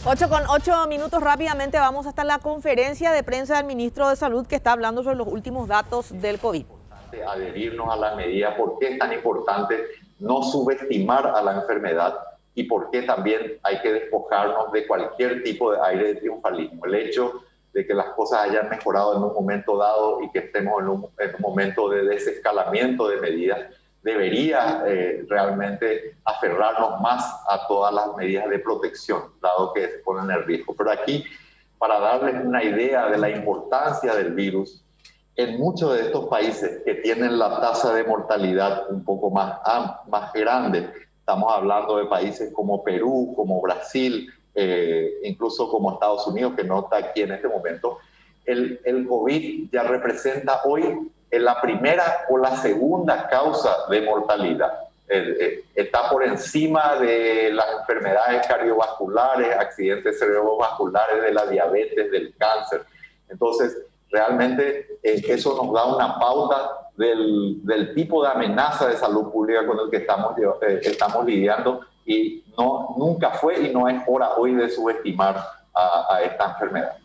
8:08 rápidamente vamos hasta la conferencia de prensa del ministro de Salud que está hablando sobre los últimos datos del COVID. Adherirnos a las medidas, por qué es tan importante no subestimar a la enfermedad y por qué también hay que despojarnos de cualquier tipo de aire de triunfalismo. El hecho de que las cosas hayan mejorado en un momento dado y que estemos en un momento de desescalamiento de medidas, debería realmente aferrarnos más a todas las medidas de protección, dado que se ponen en riesgo. Pero aquí, para darles una idea de la importancia del virus, en muchos de estos países que tienen la tasa de mortalidad un poco más grande, estamos hablando de países como Perú, como Brasil, incluso como Estados Unidos, que no está aquí en este momento, el COVID ya representa hoy la primera o la segunda causa de mortalidad. Está por encima de las enfermedades cardiovasculares, accidentes cerebrovasculares, de la diabetes, del cáncer. Entonces, realmente eso nos da una pauta del tipo de amenaza de salud pública con el que estamos lidiando, y nunca fue y no es hora hoy de subestimar a esta enfermedad.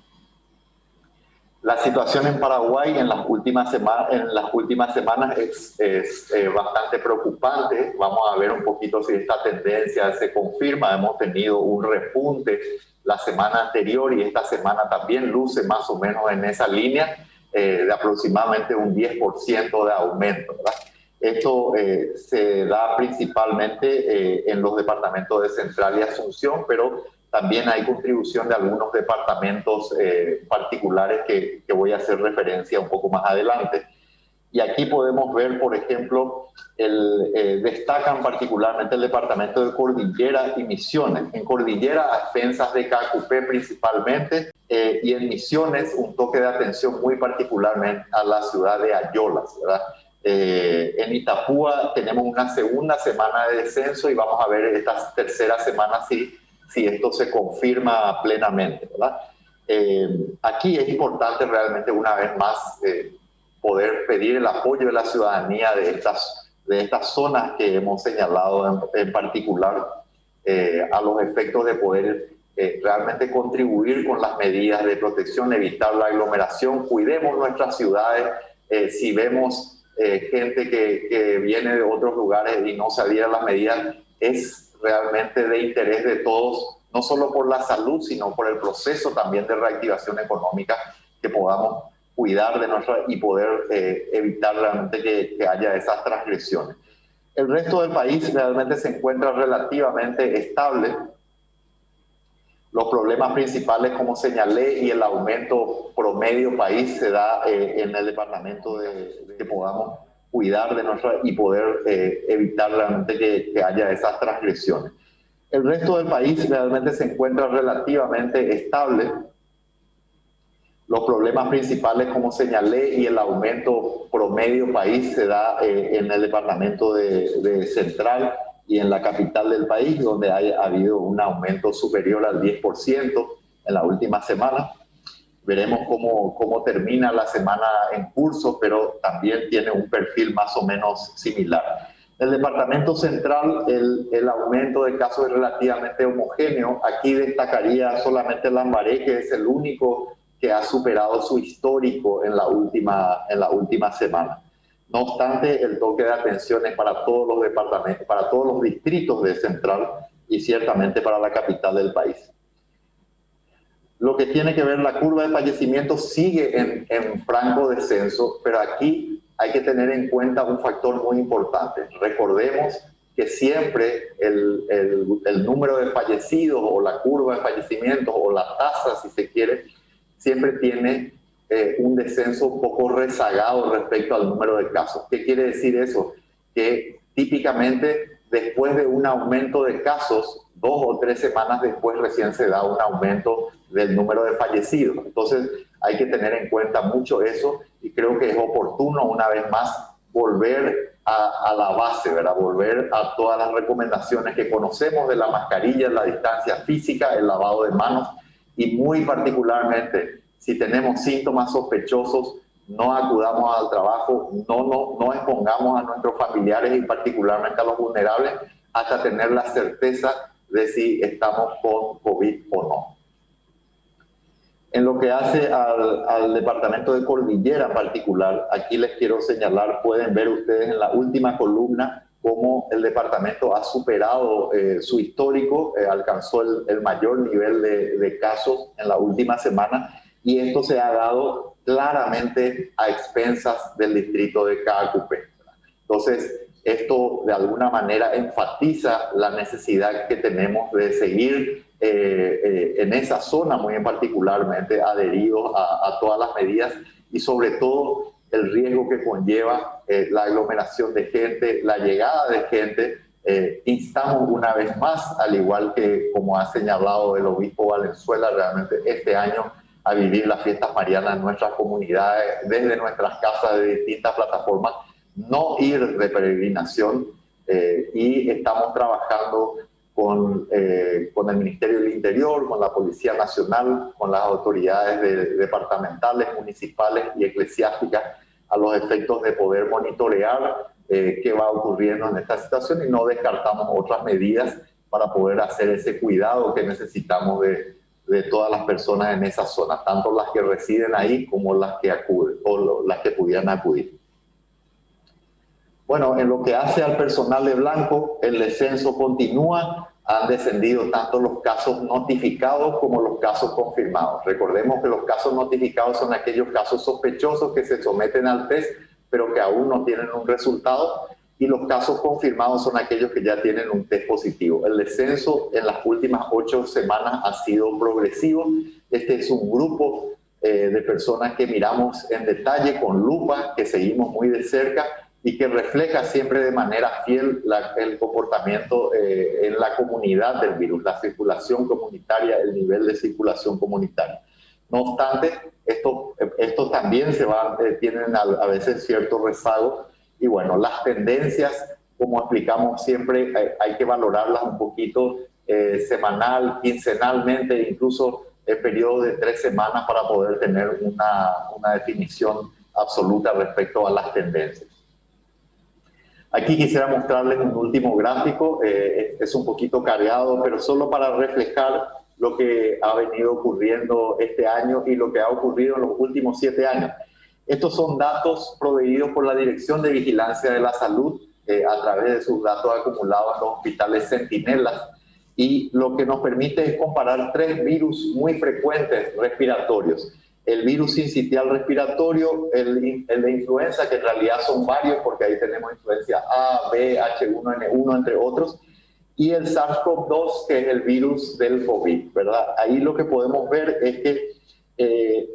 La situación en Paraguay en las últimas semanas es bastante preocupante. Vamos a ver un poquito si esta tendencia se confirma. Hemos tenido un repunte la semana anterior y esta semana también luce más o menos en esa línea de aproximadamente un 10% de aumento, ¿verdad? Esto se da principalmente en los departamentos de Central y Asunción, pero también hay contribución de algunos departamentos particulares que voy a hacer referencia un poco más adelante. Y aquí podemos ver, por ejemplo, destacan particularmente el departamento de Cordillera y Misiones. En Cordillera, a expensas de Cacupé principalmente, y en Misiones un toque de atención muy particularmente a la ciudad de Ayolas, ¿verdad? En Itapúa tenemos una segunda semana de descenso y vamos a ver esta tercera semana si esto se confirma plenamente, ¿verdad? Aquí es importante realmente una vez más poder pedir el apoyo de la ciudadanía de estas zonas que hemos señalado en particular, a los efectos de poder realmente contribuir con las medidas de protección, evitar la aglomeración. Cuidemos nuestras ciudades. Si vemos gente que viene de otros lugares y no se adhiere a las medidas, es realmente de interés de todos, no solo por la salud, sino por el proceso también de reactivación económica, que podamos cuidar de y poder evitar realmente que haya esas transgresiones. El resto del país realmente se encuentra relativamente estable. Los problemas principales, como señalé, y el aumento promedio país se da en el departamento de que podamos cuidar de y poder evitar realmente que haya esas transgresiones. El resto del país realmente se encuentra relativamente estable. Los problemas principales, como señalé, y el aumento promedio país se da en el departamento de Central y en la capital del país, donde ha habido un aumento superior al 10% en la última semana. Veremos cómo termina la semana en curso, pero también tiene un perfil más o menos similar. En el departamento central, el aumento de casos es relativamente homogéneo. Aquí destacaría solamente Lambaré, que es el único que ha superado su histórico en la última semana. No obstante, el toque de atención es para todos los departamentos, para todos los distritos de Central y ciertamente para la capital del país. Lo que tiene que ver, la curva de fallecimientos sigue en franco descenso, pero aquí hay que tener en cuenta un factor muy importante. Recordemos que siempre el número de fallecidos o la curva de fallecimientos o la tasa, si se quiere, siempre tiene un descenso un poco rezagado respecto al número de casos. ¿Qué quiere decir eso? Que típicamente después de un aumento de casos, 2 o 3 semanas después recién se da un aumento del número de fallecidos. Entonces hay que tener en cuenta mucho eso y creo que es oportuno una vez más volver a la base, ¿verdad? Volver a todas las recomendaciones que conocemos de la mascarilla, la distancia física, el lavado de manos y muy particularmente si tenemos síntomas sospechosos, no acudamos al trabajo, no expongamos a nuestros familiares y particularmente a los vulnerables hasta tener la certeza de si estamos con COVID o no. En lo que hace al departamento de Cordillera en particular, aquí les quiero señalar, pueden ver ustedes en la última columna cómo el departamento ha superado su histórico, alcanzó el mayor nivel de casos en la última semana, y esto se ha dado claramente a expensas del distrito de Caacupé. Entonces, esto de alguna manera enfatiza la necesidad que tenemos de seguir en esa zona muy en particularmente adheridos a todas las medidas, y sobre todo el riesgo que conlleva la aglomeración de gente, la llegada de gente. Instamos una vez más, al igual que como ha señalado el obispo Valenzuela, realmente este año a vivir las fiestas marianas en nuestras comunidades, desde nuestras casas de distintas plataformas, no ir de peregrinación, y estamos trabajando con el Ministerio del Interior, con la Policía Nacional, con las autoridades departamentales, municipales y eclesiásticas, a los efectos de poder monitorear qué va ocurriendo en esta situación, y no descartamos otras medidas para poder hacer ese cuidado que necesitamos de todas las personas en esa zona, tanto las que residen ahí como las que acuden o las que pudieran acudir. Bueno, en lo que hace al personal de blanco, el descenso continúa. Han descendido tanto los casos notificados como los casos confirmados. Recordemos que los casos notificados son aquellos casos sospechosos que se someten al test, pero que aún no tienen un resultado, y los casos confirmados son aquellos que ya tienen un test positivo. El descenso en las últimas 8 semanas ha sido progresivo. Este es un grupo de personas que miramos en detalle con lupa, que seguimos muy de cerca, y que refleja siempre de manera fiel el comportamiento en la comunidad del virus, la circulación comunitaria, el nivel de circulación comunitaria. No obstante, estos también tienen a veces cierto rezago, y bueno, las tendencias, como explicamos siempre, hay que valorarlas un poquito semanal, quincenalmente, incluso en periodo de 3 semanas, para poder tener una definición absoluta respecto a las tendencias. Aquí quisiera mostrarles un último gráfico, es un poquito cargado, pero solo para reflejar lo que ha venido ocurriendo este año y lo que ha ocurrido en los últimos 7 años. Estos son datos proveídos por la Dirección de Vigilancia de la Salud a través de sus datos acumulados en los hospitales Centinelas, y lo que nos permite es comparar 3 virus muy frecuentes respiratorios. El virus sincitial respiratorio, el de influenza, que en realidad son varios porque ahí tenemos influencia A, B, H1N1, entre otros, y el SARS-CoV-2, que es el virus del COVID, ¿verdad? Ahí lo que podemos ver es que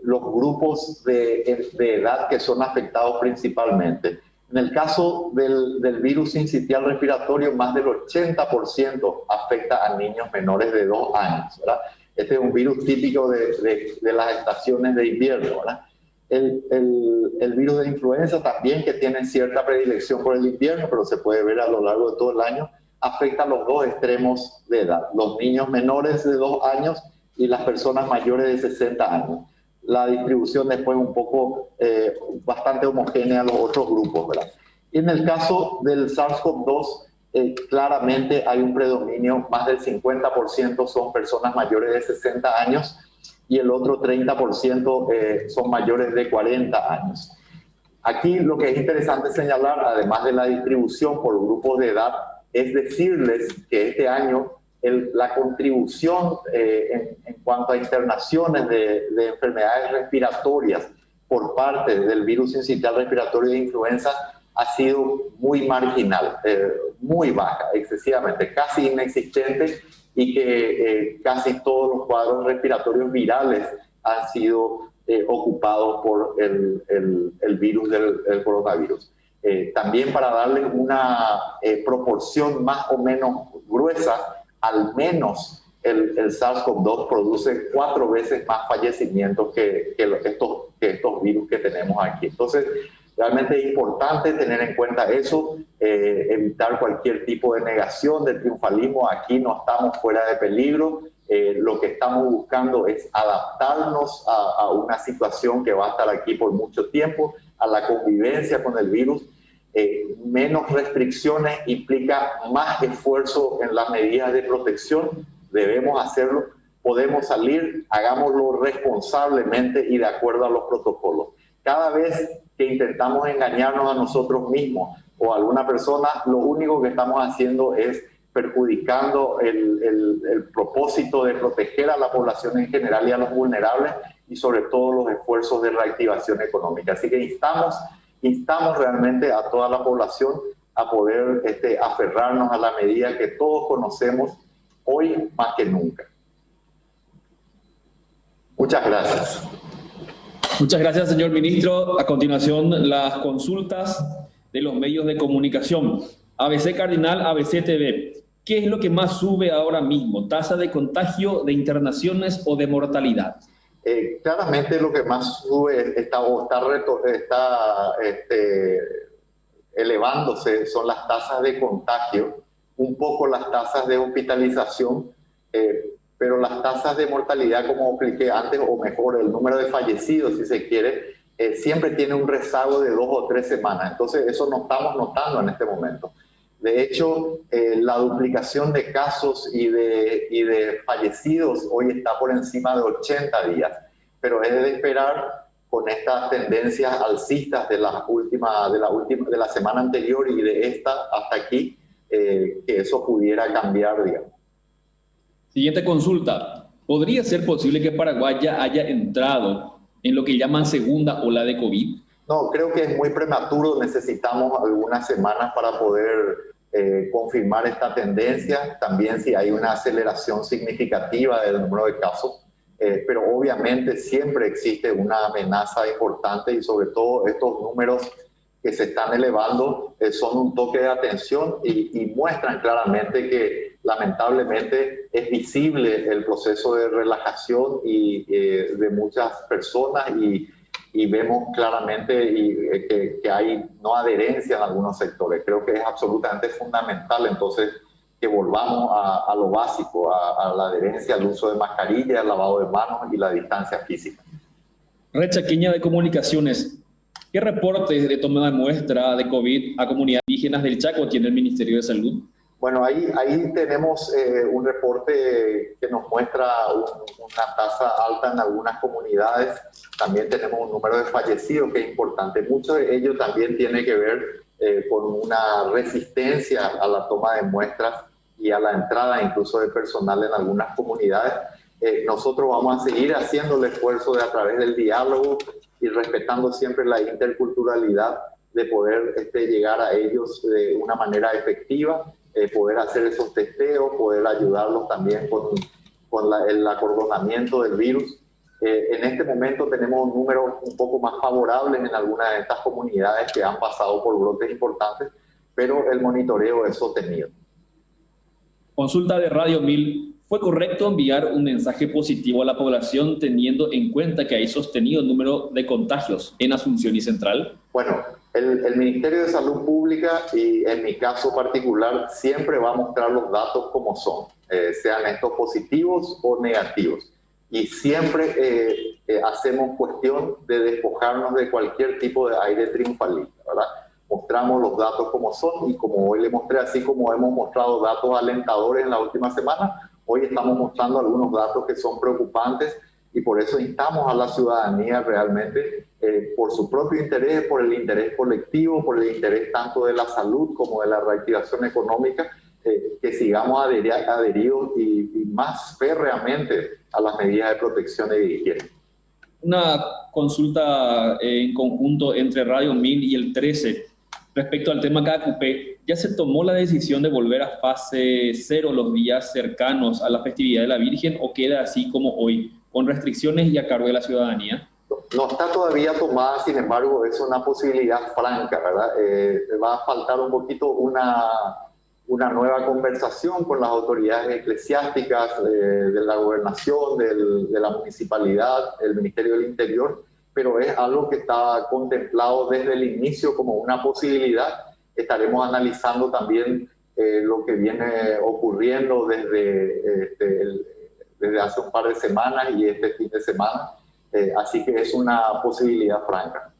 los grupos de edad que son afectados principalmente. En el caso del virus sincitial respiratorio, más del 80% afecta a niños menores de 2 años, ¿verdad? Este es un virus típico de las estaciones de invierno, ¿verdad? El virus de influenza también, que tiene cierta predilección por el invierno, pero se puede ver a lo largo de todo el año, afecta a los 2 extremos de edad, los niños menores de 2 años y las personas mayores de 60 años. La distribución después un poco bastante homogénea a los otros grupos, ¿verdad? Y en el caso del SARS-CoV-2, claramente hay un predominio, más del 50% son personas mayores de 60 años y el otro 30% son mayores de 40 años. Aquí lo que es interesante señalar, además de la distribución por grupos de edad, es decirles que este año la contribución en cuanto a internaciones de enfermedades respiratorias por parte del virus sincitial respiratorio de influenza ha sido muy marginal, muy baja, excesivamente, casi inexistente, y que casi todos los cuadros respiratorios virales han sido ocupados por el virus del coronavirus. También, para darle una proporción más o menos gruesa, al menos el SARS-CoV-2 produce 4 veces más fallecimientos que estos virus que tenemos aquí. Entonces, realmente es importante tener en cuenta eso, evitar cualquier tipo de negación, de triunfalismo. Aquí no estamos fuera de peligro. Lo que estamos buscando es adaptarnos a una situación que va a estar aquí por mucho tiempo, a la convivencia con el virus. menos restricciones implica más esfuerzo en las medidas de protección, debemos hacerlo, podemos salir, hagámoslo responsablemente y de acuerdo a los protocolos. Cada vez que intentamos engañarnos a nosotros mismos o a alguna persona, lo único que estamos haciendo es perjudicando el propósito de proteger a la población en general y a los vulnerables y sobre todo los esfuerzos de reactivación económica. Así que instamos realmente a toda la población a poder aferrarnos a la medida que todos conocemos hoy más que nunca. Muchas gracias. Muchas gracias, señor ministro. A continuación, las consultas de los medios de comunicación. ABC Cardinal, ABC TV. ¿Qué es lo que más sube ahora mismo? ¿Tasa de contagio, de internaciones o de mortalidad? Claramente lo que más sube está elevándose son las tasas de contagio, un poco las tasas de hospitalización, pero las tasas de mortalidad, como expliqué antes, o mejor, el número de fallecidos, si se quiere, siempre tiene un rezago de 2 o 3 semanas. Entonces, eso no estamos notando en este momento. De hecho, la duplicación de casos y de fallecidos hoy está por encima de 80 días, pero es de esperar con estas tendencias alcistas de la semana anterior y de esta hasta aquí, que eso pudiera cambiar, digamos. Siguiente consulta. ¿Podría ser posible que Paraguay ya haya entrado en lo que llaman segunda ola de COVID? No, creo que es muy prematuro. Necesitamos algunas semanas para poder confirmar esta tendencia. También si hay una aceleración significativa del número de casos. Pero obviamente siempre existe una amenaza importante y sobre todo estos números que se están elevando son un toque de atención y muestran claramente que lamentablemente es visible el proceso de relajación de muchas personas y vemos claramente que hay no adherencia en algunos sectores. Creo que es absolutamente fundamental entonces que volvamos a lo básico, a la adherencia al uso de mascarilla, al lavado de manos y la distancia física. Red Chaqueña de Comunicaciones. ¿Qué reportes de toma de muestra de COVID a comunidades indígenas del Chaco tiene el Ministerio de Salud? Bueno, ahí tenemos un reporte que nos muestra una tasa alta en algunas comunidades. También tenemos un número de fallecidos que es importante. Mucho de ello también tiene que ver con una resistencia a la toma de muestras y a la entrada incluso de personal en algunas comunidades. Nosotros vamos a seguir haciendo el esfuerzo de a través del diálogo y respetando siempre la interculturalidad de poder llegar a ellos de una manera efectiva, poder hacer esos testeos, poder ayudarlos también con el acordonamiento del virus. En este momento tenemos un número un poco más favorable en algunas de estas comunidades que han pasado por brotes importantes, pero el monitoreo es sostenido. Consulta de Radio 1000. ¿Fue correcto enviar un mensaje positivo a la población teniendo en cuenta que hay sostenido el número de contagios en Asunción y Central? Bueno, el Ministerio de Salud Pública y en mi caso particular siempre va a mostrar los datos como son, sean estos positivos o negativos. Y siempre hacemos cuestión de despojarnos de cualquier tipo de aire triunfalista, ¿verdad? Mostramos los datos como son y como hoy le mostré, así como hemos mostrado datos alentadores en la última semana, hoy estamos mostrando algunos datos que son preocupantes y por eso instamos a la ciudadanía realmente, por su propio interés, por el interés colectivo, por el interés tanto de la salud como de la reactivación económica, que sigamos adheridos y más férreamente a las medidas de protección y de higiene. Una consulta en conjunto entre Radio 1000 y el 13 respecto al tema KQP. ¿Ya se tomó la decisión de volver a fase 0 los días cercanos a la festividad de la Virgen o queda así como hoy, con restricciones y a cargo de la ciudadanía? No está todavía tomada, sin embargo, es una posibilidad franca, ¿verdad? Va a faltar un poquito una nueva conversación con las autoridades eclesiásticas de la gobernación, de la municipalidad, el Ministerio del Interior, pero es algo que está contemplado desde el inicio como una posibilidad. Estaremos analizando también lo que viene ocurriendo desde hace un par de semanas y este fin de semana, así que es una posibilidad franca.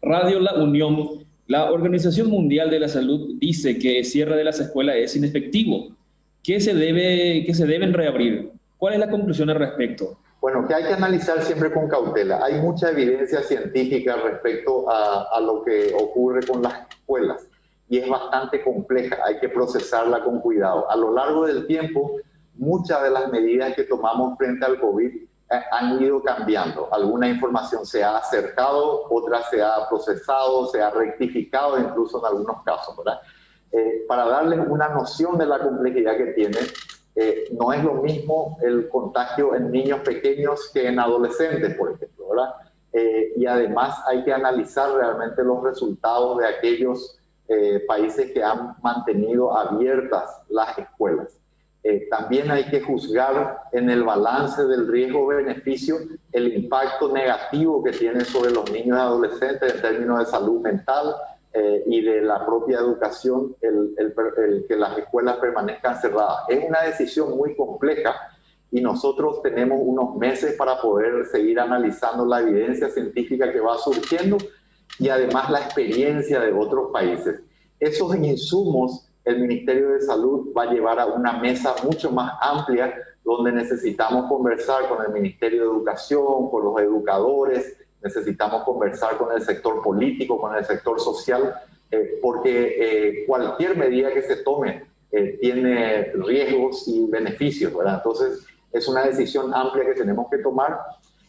Radio La Unión. La Organización Mundial de la Salud dice que el cierre de las escuelas es inefectivo. ¿Qué se deben reabrir? ¿Cuál es la conclusión al respecto? Bueno, que hay que analizar siempre con cautela. Hay mucha evidencia científica respecto a lo que ocurre con las escuelas y es bastante compleja, hay que procesarla con cuidado. A lo largo del tiempo, muchas de las medidas que tomamos frente al COVID han ido cambiando. Alguna información se ha acercado, otra se ha procesado, se ha rectificado incluso en algunos casos, ¿verdad? Para darles una noción de la complejidad que tiene, no es lo mismo el contagio en niños pequeños que en adolescentes, por ejemplo, ¿verdad? Y además hay que analizar realmente los resultados de aquellos países que han mantenido abiertas las escuelas. También hay que juzgar en el balance del riesgo-beneficio el impacto negativo que tiene sobre los niños y adolescentes en términos de salud mental y de la propia educación, el que las escuelas permanezcan cerradas. Es una decisión muy compleja y nosotros tenemos unos meses para poder seguir analizando la evidencia científica que va surgiendo y además la experiencia de otros países. Esos insumos el Ministerio de Salud va a llevar a una mesa mucho más amplia donde necesitamos conversar con el Ministerio de Educación, con los educadores, necesitamos conversar con el sector político, con el sector social, porque cualquier medida que se tome tiene riesgos y beneficios, ¿verdad? Entonces es una decisión amplia que tenemos que tomar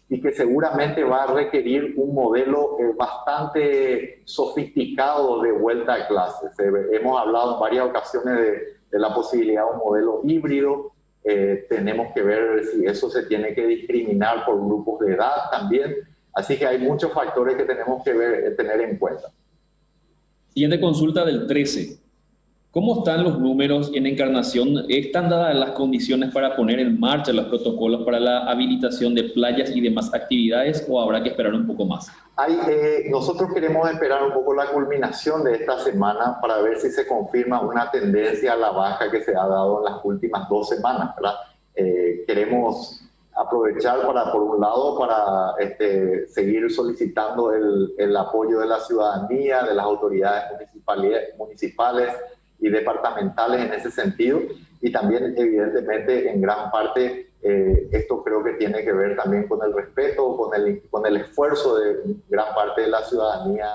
y que seguramente va a requerir un modelo bastante sofisticado de vuelta a clases. Hemos hablado en varias ocasiones de la posibilidad de un modelo híbrido. Tenemos que ver si eso se tiene que discriminar por grupos de edad también. Así que hay muchos factores que tenemos que tener en cuenta. Siguiente consulta del 13. ¿Cómo están los números en Encarnación? ¿Están dadas las condiciones para poner en marcha los protocolos para la habilitación de playas y demás actividades o habrá que esperar un poco más? Nosotros queremos esperar un poco la culminación de esta semana para ver si se confirma una tendencia a la baja que se ha dado en las últimas 2 semanas, ¿verdad? Queremos aprovechar por un lado, para seguir solicitando el apoyo de la ciudadanía, de las autoridades municipales y departamentales en ese sentido, y también evidentemente en gran parte esto creo que tiene que ver también con el respeto, con el esfuerzo de gran parte de la ciudadanía